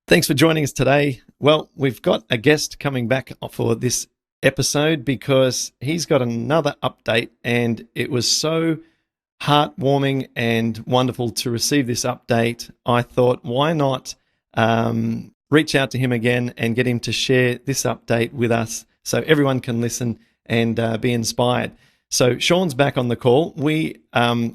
Thanks for joining us today. Well, we've got a guest coming back for this episode because he's got another update, and it was so heartwarming and wonderful to receive this update. I thought, why not reach out to him again and get him to share this update with us so everyone can listen and be inspired. So Shaun's back on the call. We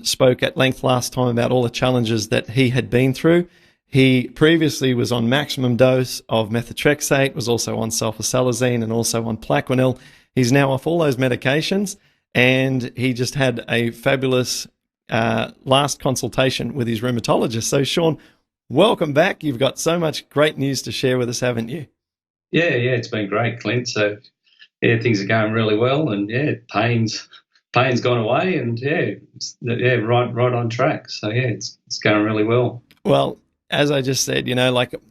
spoke at length last time about all the challenges that he had been through. He previously was on maximum dose of Methotrexate, was also on sulfasalazine and also on plaquenil. He's now off all those medications, and he just had a fabulous last consultation with his rheumatologist. So, Shaun, welcome back. You've got so much great news to share with us, haven't you? Yeah, it's been great, Clint. So, things are going really well, and pain's gone away, and right on track. So, it's going really well. Well, as I just said,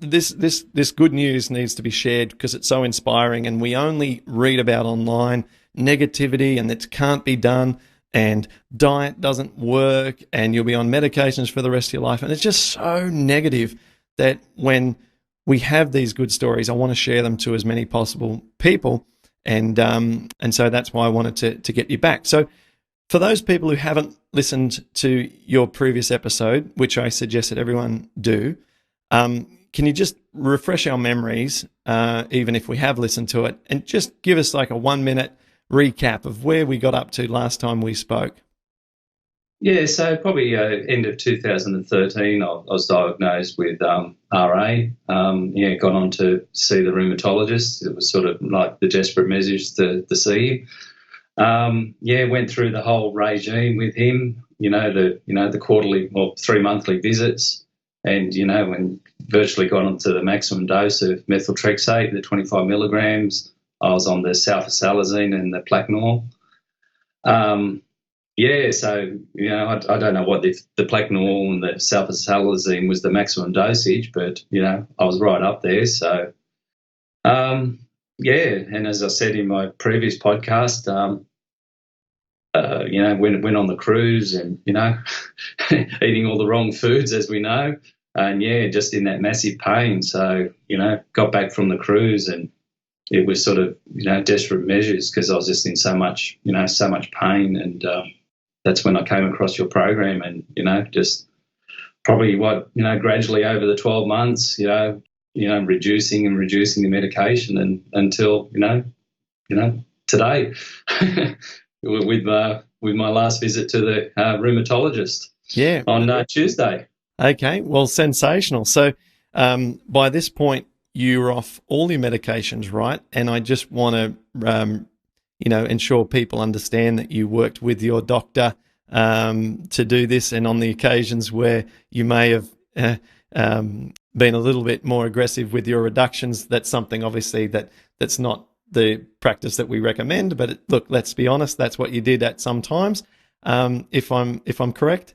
this good news needs to be shared because it's so inspiring, and we only read about online negativity and it can't be done, and diet doesn't work, and you'll be on medications for the rest of your life. And it's just so negative that when we have these good stories, I want to share them to as many possible people. And so that's why I wanted to get you back. So for those people who haven't listened to your previous episode, which I suggest that everyone do, can you just refresh our memories, even if we have listened to it, and just give us like a 1-minute recap of where we got up to last time we spoke? Yeah, so probably end of 2013, I was diagnosed with RA. Got on to see the rheumatologist. It was sort of like the desperate measures to see him. Went through the whole regime with him. The quarterly or 3 monthly visits, and and virtually got onto the maximum dose of Methotrexate, the 25 milligrams. I was on the sulfasalazine and the plaquenil. I don't know what the plaquenil and the sulfasalazine was the maximum dosage, but I was right up there. So and as I said in my previous podcast, went on the cruise and eating all the wrong foods, as we know, and just in that massive pain. So got back from the cruise, and it was sort of desperate measures because I was just in so much pain, and that's when I came across your program, and just probably gradually over the 12 months, reducing the medication, and until today with my last visit to the rheumatologist on Tuesday. Okay, well, sensational. So by this point, you're off all your medications, right? And I just want to, ensure people understand that you worked with your doctor to do this, and on the occasions where you may have been a little bit more aggressive with your reductions, that's something obviously that's not the practice that we recommend. But look, let's be honest, that's what you did at some times. If I'm correct.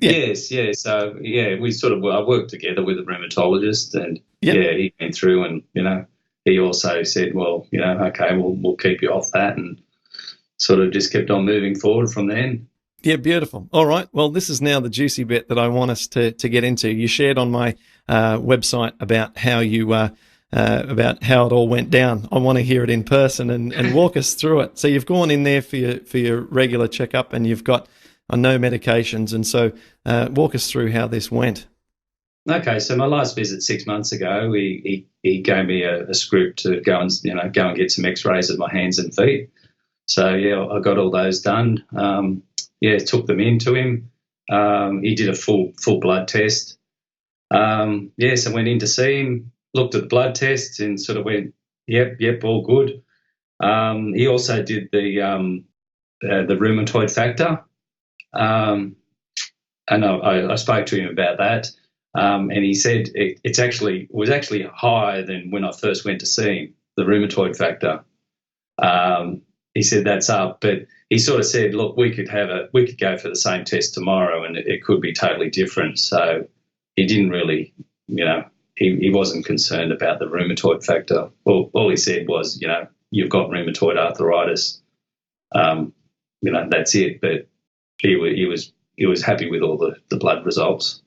Yeah. Yes. So I worked together with a rheumatologist, and he went through, and he also said, well, okay, we'll keep you off that, and sort of just kept on moving forward from then. Yeah, beautiful. All right. Well, this is now the juicy bit that I want us to get into. You shared on my website about how you about how it all went down. I want to hear it in person and walk us through it. So you've gone in there for your regular checkup, and you've got no medications, and so walk us through how this went. Okay, so my last visit 6 months ago, he gave me a script to go and get some X-rays of my hands and feet. So I got all those done. Took them in to him. He did a full blood test. So went in to see him, looked at the blood test, and sort of went, yep, all good. He also did the rheumatoid factor. And I spoke to him about that, and he said it was actually higher than when I first went to see him, the rheumatoid factor. He said that's up, but he sort of said, look, we could go for the same test tomorrow, and it could be totally different. So he didn't really, he wasn't concerned about the rheumatoid factor. All he said was, you've got rheumatoid arthritis. That's it. But he was happy with all the blood results.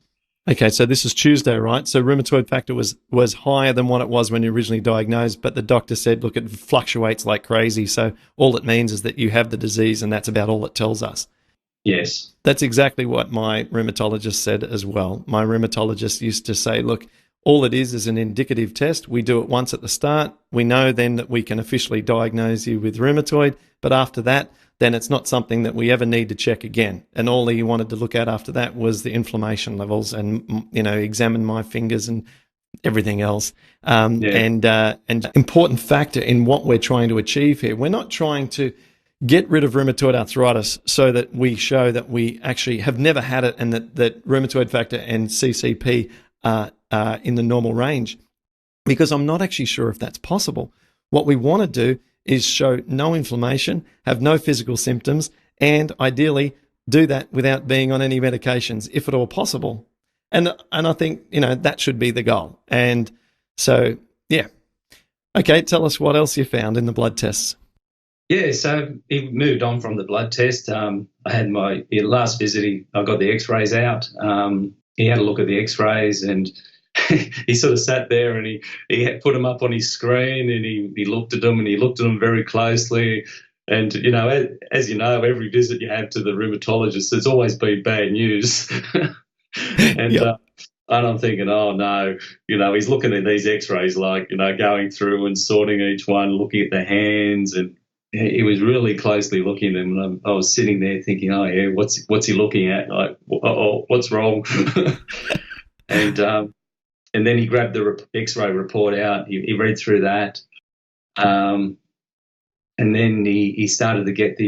Okay, so this is Tuesday, right? So rheumatoid factor was higher than what it was when you originally diagnosed, but the doctor said, look, it fluctuates like crazy. So all it means is that you have the disease, and that's about all it tells us. Yes. That's exactly what my rheumatologist said as well. My rheumatologist used to say, look, all it is an indicative test. We do it once at the start. We know then that we can officially diagnose you with rheumatoid, but after that, then it's not something that we ever need to check again. And all he wanted to look at after that was the inflammation levels and, examine my fingers and everything else. And important factor in what we're trying to achieve here. We're not trying to get rid of rheumatoid arthritis so that we show that we actually have never had it and that rheumatoid factor and CCP are in the normal range, because I'm not actually sure if that's possible. What we want to do is show no inflammation, have no physical symptoms, and ideally do that without being on any medications, if at all possible. And I think, that should be the goal. And so, yeah. Okay, tell us what else you found in the blood tests. Yeah, so he moved on from the blood test. I had my last visit, I got the x-rays out. He had a look at the x-rays, and he sort of sat there and he had put them up on his screen, and he looked at them, and he looked at them very closely. And, as you know, every visit you have to the rheumatologist, there's always been bad news. And Yep. and I'm thinking, oh, no, he's looking at these x-rays like, going through and sorting each one, looking at the hands, and he was really closely looking, and I was sitting there thinking, oh, yeah, what's he looking at? Like, oh, what's wrong? And then he grabbed the X-ray report out. He read through that, and then he started to get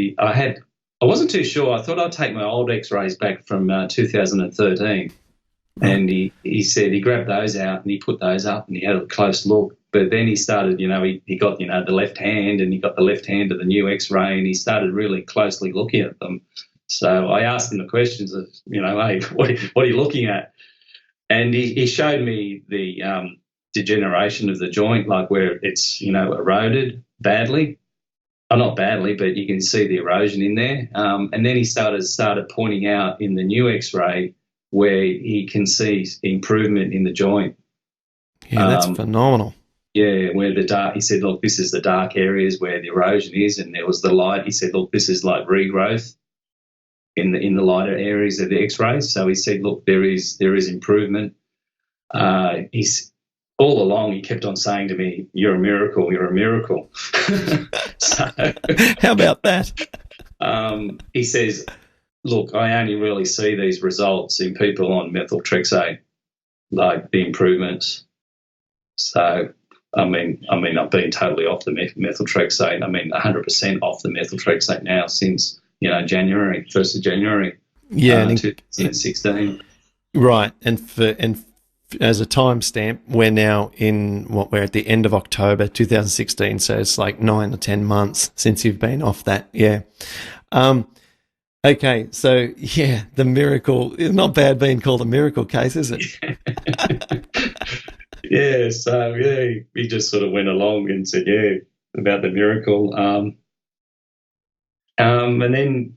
I wasn't too sure. I thought I'd take my old X-rays back from 2013, and he said he grabbed those out and he put those up and he had a close look. But then he started, he got the left hand, and he got the left hand of the new X-ray, and he started really closely looking at them. So I asked him the questions of, hey, what are you looking at? And he showed me the degeneration of the joint, like where it's, eroded badly. Oh, not badly, but you can see the erosion in there. And then he started pointing out in the new X-ray where he can see improvement in the joint. Yeah, that's phenomenal. Yeah, where he said, look, this is the dark areas where the erosion is, and there was the light. He said, look, this is like regrowth in the lighter areas of the X-rays. So he said, look, there is improvement. He's all along he kept on saying to me, "You're a miracle. You're a miracle." So, how about that? He says, "Look, I only really see these results in people on methotrexate, like the improvements." So, I mean, I've been totally off the methotrexate. 100% off the methotrexate now since January, 1st of January, 2016. Right, and as a timestamp, we're now we're at the end of October 2016, so it's like 9 or 10 months since you've been off that. Yeah. Okay, so yeah, the miracle is not bad being called a miracle case, is it? Yeah, so yeah, he just sort of went along and said, yeah, about the miracle. And then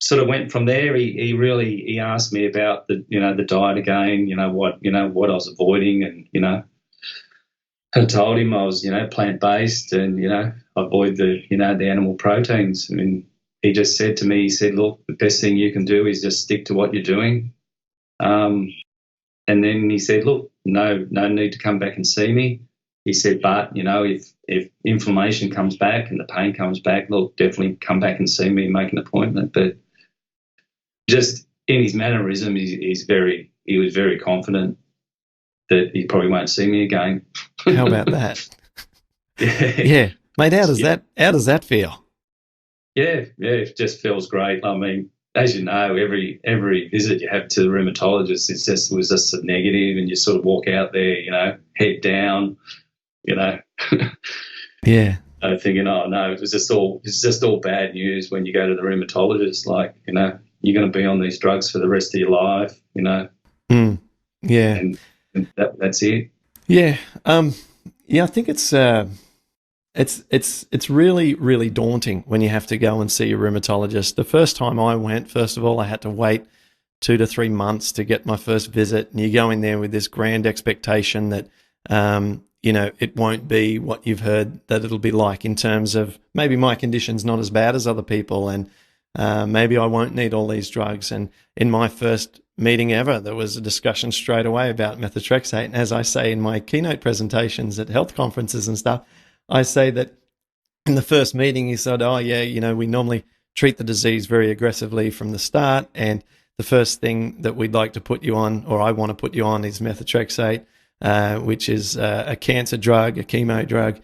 sort of went from there. He asked me about the diet again, what I was avoiding, and I told him I was plant based, and avoid the the animal proteins. I mean, he just said to me, he said, look, the best thing you can do is just stick to what you're doing. And then he said, look, no need to come back and see me. He said, but if inflammation comes back and the pain comes back, look, definitely come back and see me and make an appointment. But just in his mannerism, he was very confident that he probably won't see me again. How about that? Yeah, mate. How does that feel? Yeah, it just feels great. I mean, as you know, every visit you have to the rheumatologist, it was just a negative, and you sort of walk out there, head down, Yeah. Thinking, oh no, it's just all bad news when you go to the rheumatologist. Like, you're going to be on these drugs for the rest of your life, Yeah. And that's it. Yeah. Yeah, I think it's really, really daunting when you have to go and see a rheumatologist. The first time I went, first of all, I had to wait 2 to 3 months to get my first visit, and you go in there with this grand expectation that, it won't be what you've heard that it'll be like, in terms of maybe my condition's not as bad as other people, and maybe I won't need all these drugs. And in my first meeting ever, there was a discussion straight away about methotrexate. And as I say in my keynote presentations at health conferences and stuff, I say that in the first meeting, he said, oh, yeah, we normally treat the disease very aggressively from the start. And the first thing that we'd like to put you on, or I want to put you on, is methotrexate, which is a cancer drug, a chemo drug.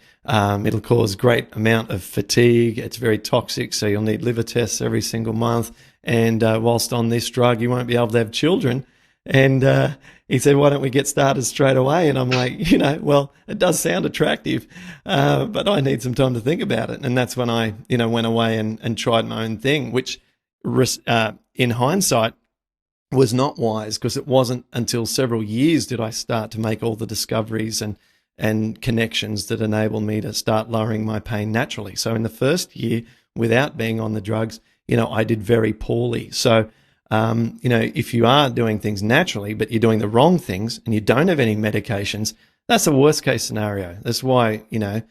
It'll cause great amount of fatigue. It's very toxic, so you'll need liver tests every single month. And whilst on this drug, you won't be able to have children. And he said, why don't we get started straight away? And I'm like, well, it does sound attractive, but I need some time to think about it. And that's when I, went away and tried my own thing, which in hindsight was not wise, because it wasn't until several years did I start to make all the discoveries and connections that enabled me to start lowering my pain naturally. So in the first year, without being on the drugs, I did very poorly. So, if you are doing things naturally, but you're doing the wrong things and you don't have any medications, that's a worst case scenario. That's why, you've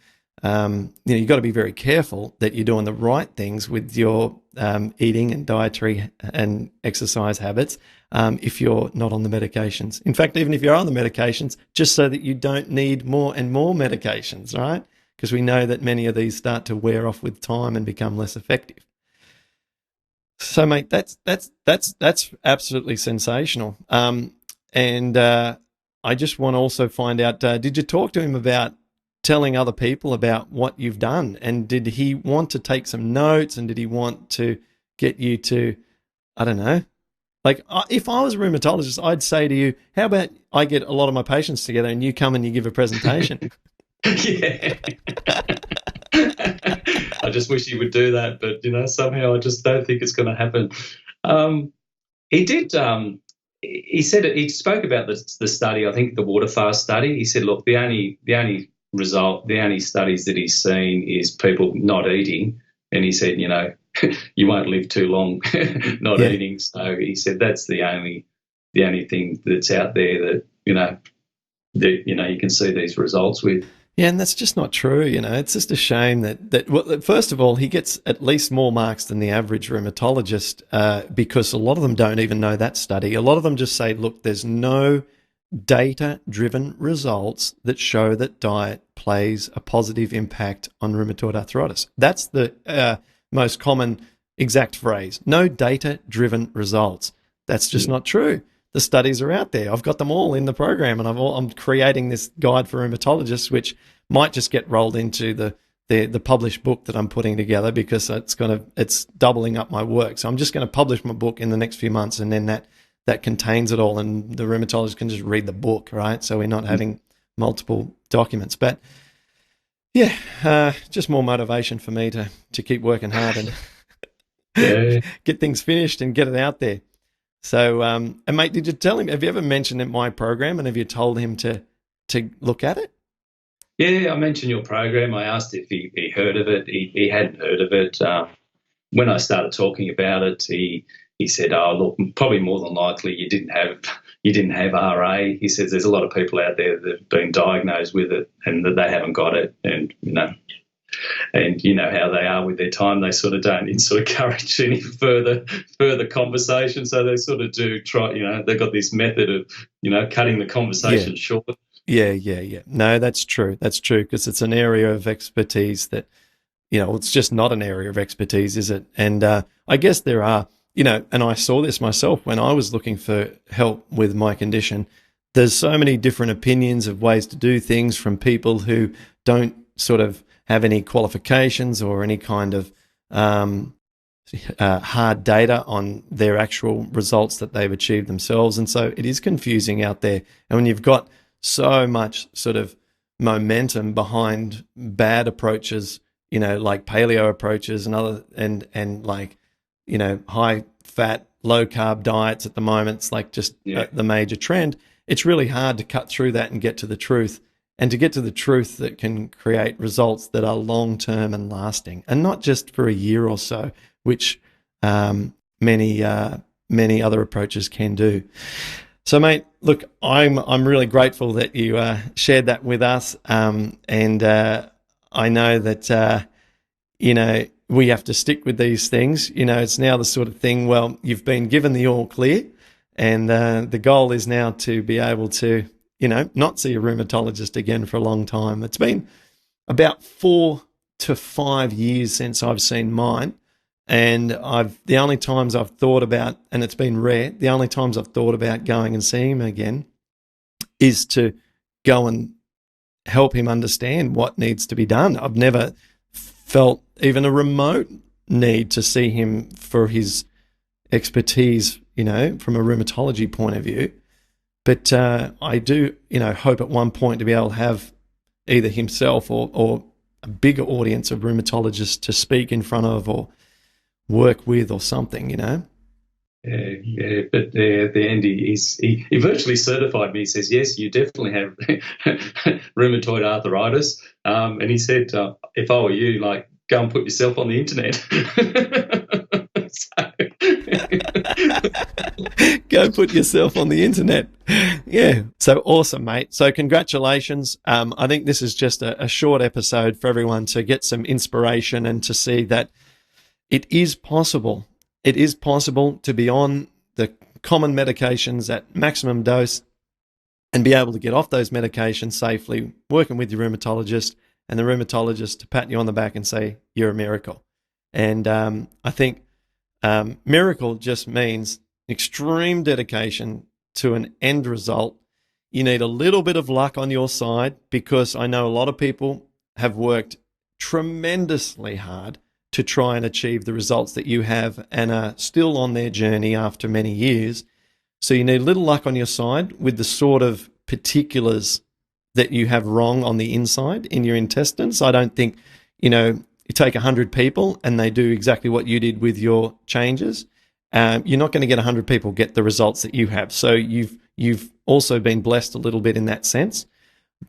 got to be very careful that you're doing the right things with your eating and dietary and exercise habits if you're not on the medications. In fact, even if you're on the medications, just so that you don't need more and more medications, right? Because we know that many of these start to wear off with time and become less effective. So, mate, that's absolutely sensational. And I just want to also find out, did you talk to him about telling other people about what you've done? And did he want to take some notes, and did he want to get you to, I don't know, like if I was a rheumatologist, I'd say to you, how about I get a lot of my patients together and you come and you give a presentation? Yeah. I just wish he would do that, but somehow I just don't think it's going to happen. He did. He said he spoke about the study. I think the water fast study. He said, look, the only studies that he's seen is people not eating, and he said, you won't live too long not eating. So he said that's the only thing that's out there that you can see these results with. Yeah, and that's just not true. It's just a shame that well, first of all, he gets at least more marks than the average rheumatologist because a lot of them don't even know that study. A lot of them just say, look, there's no data-driven results that show that diet plays a positive impact on rheumatoid arthritis. That's the most common exact phrase. No data-driven results. That's just not true. The studies are out there. I've got them all in the program, and I'm creating this guide for rheumatologists, which might just get rolled into the published book that I'm putting together, because it's doubling up my work. So I'm just going to publish my book in the next few months, and then that contains it all, and the rheumatologist can just read the book, right? So we're not having multiple documents. But yeah, just more motivation for me to keep working hard and get things finished and get it out there. So, and mate, did you tell him? Have you ever mentioned it, my program, and have you told him to look at it? Yeah, I mentioned your program. I asked if he heard of it. He hadn't heard of it. When I started talking about it, he said, "Oh, look, probably more than likely you didn't have RA." He says there's a lot of people out there that have been diagnosed with it and that they haven't got it, and you know how they are with their time. They sort of don't encourage any further conversation. So they sort of do try. They've got this method of cutting the conversation short. Yeah. No, that's true. That's true, because it's an area of expertise that it's just not an area of expertise, is it? And I guess there are. And I saw this myself when I was looking for help with my condition. There's so many different opinions of ways to do things from people who don't sort of have any qualifications or any kind of hard data on their actual results that they've achieved themselves. And so it is confusing out there. And when you've got so much sort of momentum behind bad approaches, like paleo approaches and like, high fat, low carb diets at the moment, it's like just the major trend. It's really hard to cut through that and get to the truth, and to get to the truth that can create results that are long-term and lasting, and not just for a year or so, which many many other approaches can do. So, mate, look, I'm really grateful that you shared that with us, and I know that we have to stick with these things. It's now the sort of thing. Well, you've been given the all clear, and the goal is now to be able to not see a rheumatologist again for a long time. It's been about 4 to 5 years since I've seen mine. And the only times I've thought about, and it's been rare, the only times I've thought about going and seeing him again is to go and help him understand what needs to be done. I've never felt even a remote need to see him for his expertise, from a rheumatology point of view. But I do, hope at one point to be able to have either himself or a bigger audience of rheumatologists to speak in front of or work with or something, Yeah, but at the end, he virtually certified me. He says, yes, you definitely have rheumatoid arthritis. And he said, if I were you, go and put yourself on the internet. Go put yourself on the internet. Yeah. So awesome, mate. So congratulations. I think this is just a short episode for everyone to get some inspiration and to see that it is possible. It is possible to be on the common medications at maximum dose and be able to get off those medications safely, working with your rheumatologist, and the rheumatologist to pat you on the back and say, you're a miracle. And I think miracle just means extreme dedication to an end result. You need a little bit of luck on your side, because I know a lot of people have worked tremendously hard to try and achieve the results that you have and are still on their journey after many years. So you need a little luck on your side with the sort of particulars that you have wrong on the inside in your intestines. I don't think, you take 100 people and they do exactly what you did with your changes. You're not going to get 100 people get the results that you have. So you've also been blessed a little bit in that sense.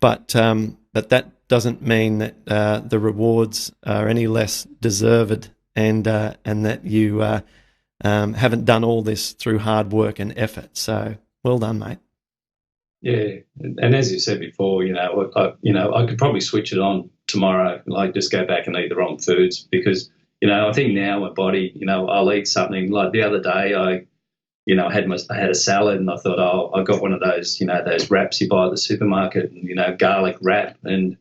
But that doesn't mean that the rewards are any less deserved, and that you haven't done all this through hard work and effort. So well done, mate. Yeah, and as you said before, I could probably switch it on tomorrow, just go back and eat the wrong foods, because I think now my body, I'll eat something. Like the other day, I had a salad, and I thought, I got one of those, those wraps you buy at the supermarket, and, garlic wrap, and,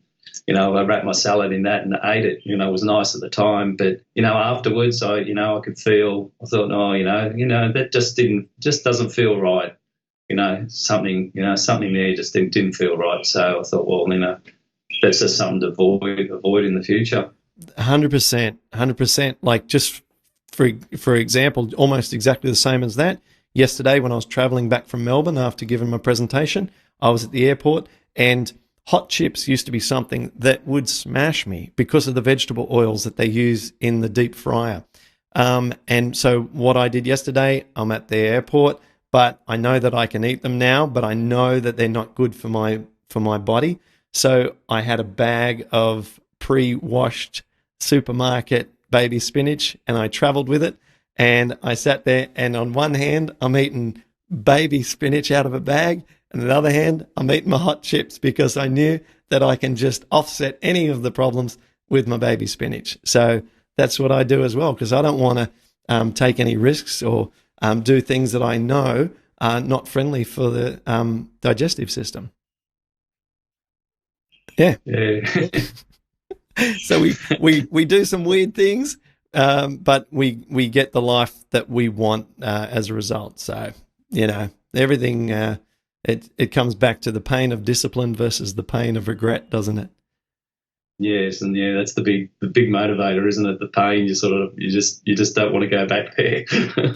I wrapped my salad in that and ate it. It was nice at the time, but, afterwards, I could feel, I thought, that just doesn't feel right. Something there just didn't feel right. So I thought, well, that's just something to avoid in the future. 100%, 100%. Like, just for example, almost exactly the same as that. Yesterday, when I was traveling back from Melbourne after giving my presentation, I was at the airport, and hot chips used to be something that would smash me because of the vegetable oils that they use in the deep fryer. And so what I did yesterday, I'm at the airport, but I know that I can eat them now, but I know that they're not good for my body. So I had a bag of pre-washed supermarket baby spinach, and I traveled with it, and I sat there, and on one hand, I'm eating baby spinach out of a bag, and on the other hand, I'm eating my hot chips, because I knew that I can just offset any of the problems with my baby spinach. So that's what I do as well, because I don't want to take any risks or do things that I know are not friendly for the digestive system. Yeah. So we do some weird things, but we get the life that we want as a result. So, everything, it comes back to the pain of discipline versus the pain of regret, doesn't it? Yes, and that's the big motivator, isn't it? The pain, you just don't want to go back there.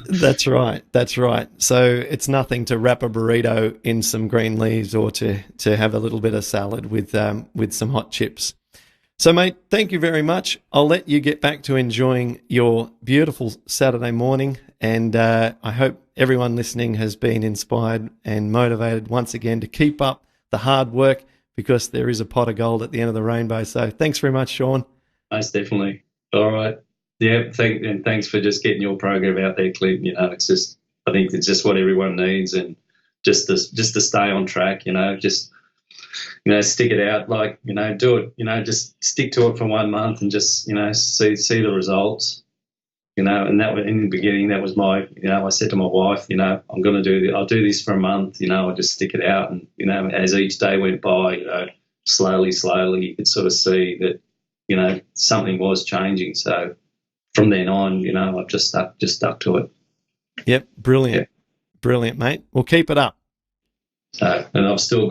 That's right. So it's nothing to wrap a burrito in some green leaves or to have a little bit of salad with some hot chips. So, mate, thank you very much. I'll let you get back to enjoying your beautiful Saturday morning, and I hope everyone listening has been inspired and motivated once again to keep up the hard work, because there is a pot of gold at the end of the rainbow. So thanks very much, Shaun. Most definitely. All right. Yeah, thanks for just getting your program out there, Clint. It's just I think it's just what everyone needs, and just to stay on track, just stick it out, like, do it, just stick to it for 1 month and just, see the results, and that was in the beginning, that was my, I said to my wife, I'll do this for a month, I'll just stick it out. And, as each day went by, slowly, you could sort of see that, something was changing. So from then on, I've just stuck to it. Yep. Brilliant. Yeah. Brilliant, mate. Well, keep it up. So, and I still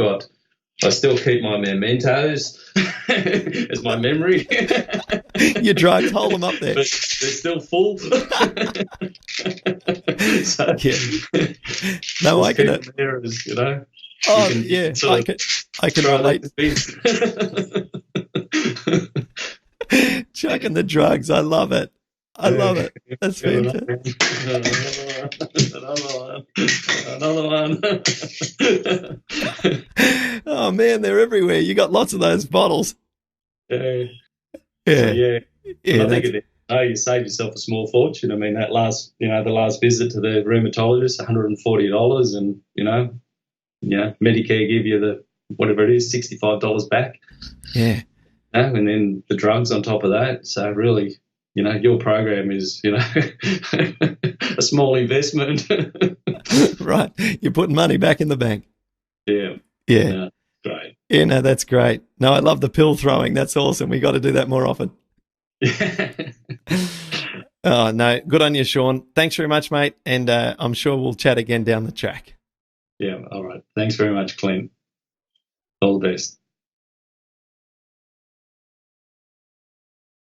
keep my mementos as my memory. Your drugs, hold them up there. But they're still full. So, yeah. No, I can. There as, Oh, yeah. I can relate. Chucking the drugs. I love it. I love it. That's fantastic. Another one. Oh, man, they're everywhere. You got lots of those bottles. Yeah. Yeah. I think you save yourself a small fortune. I mean, that the last visit to the rheumatologist, $140, and Medicare give you the whatever it is, $65 back. Yeah. And then the drugs on top of that. So really, your program is, a small investment. Right. You're putting money back in the bank. Yeah. Yeah. Great. Yeah, no, that's great. No, I love the pill throwing. That's awesome. We got to do that more often. Oh, no. Good on you, Shaun. Thanks very much, mate. And I'm sure we'll chat again down the track. Yeah. All right. Thanks very much, Clint. All the best.